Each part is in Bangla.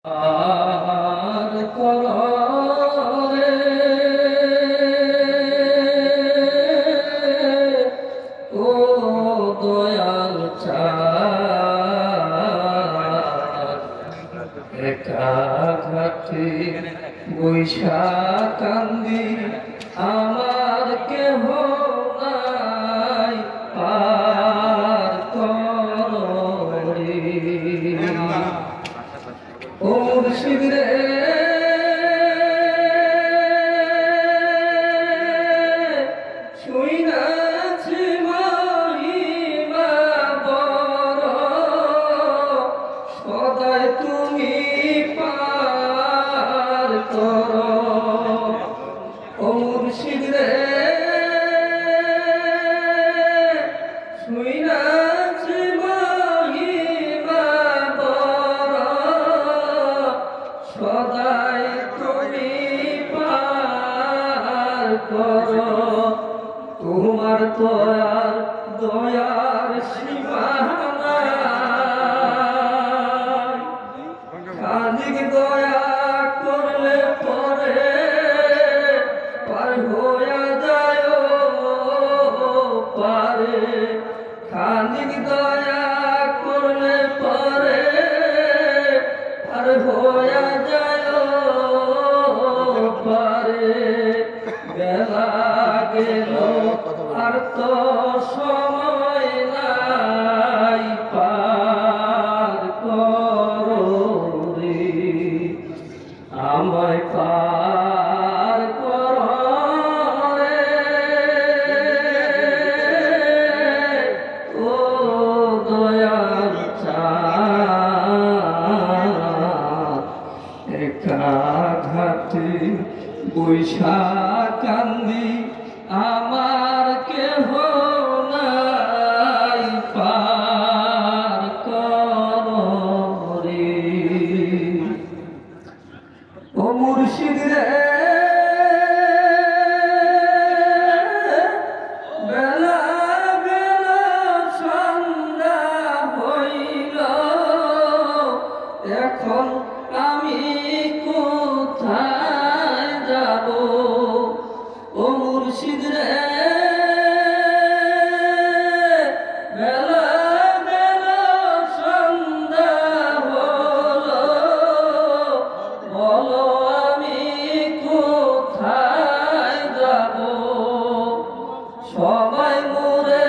আর কররে ও দয়াল চাঁদ একা ঘাটে বৈশা কান্দি আমার কেহ নাই পার কররে ও মুর্শিদ রে শুইনাছি মহিমা বড় সদাই তুমি পার করো ও মুর্শিদ রে শুইনাছি সদাই তুমি পার করো তোমার দয়ার সীমানা খালিক দয়া করলে পরে পার হইয়া যায় পারে খালিক দয়া করলে পরে পার হইয়া যায় পারে বেলা গেল আর তো সময় নাই পার করো রে আমায় পার করো রে ও দয়াল চাঁদ একা ঘাটে বৈশা কান্দি আমার কেহ নাই পার করো রে ও মুর্শিদ রে বেলা বেলা সন্ধ্যা হইল এখন আমি কোথায় যাব ও মুর্শিদ রে বেলা বেলা সন্ধ্যা হলো বলো আমি কোথায় যাব সবাই মোরে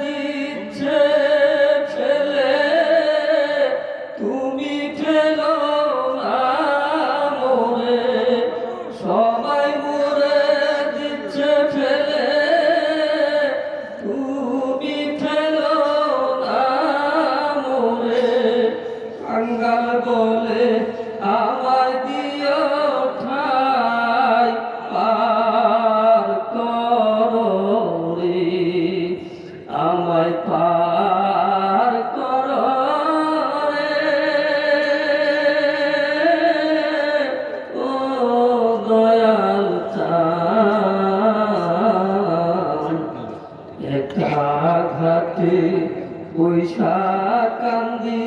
দিচ্ছে ফেলে তুমি ফেলো না মোরে সবাই মোরে দিচ্ছে ফেলে তুমি ফেলো না মোরে কাঙ্গাল বলে আমায় দিও ঠাই পার করো রে আমায় পার করো রে ও দয়াল চাঁদ একা ঘাটে বৈশা কান্দি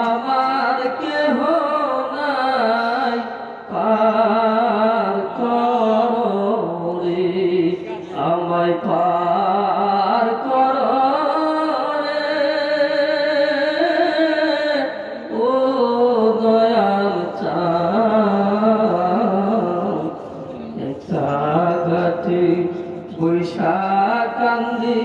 আমার কেহ নাই পার করো রে আমায় পার করো রে ও দয়াল চাঁদ একা ঘাটে বৈশা কান্দি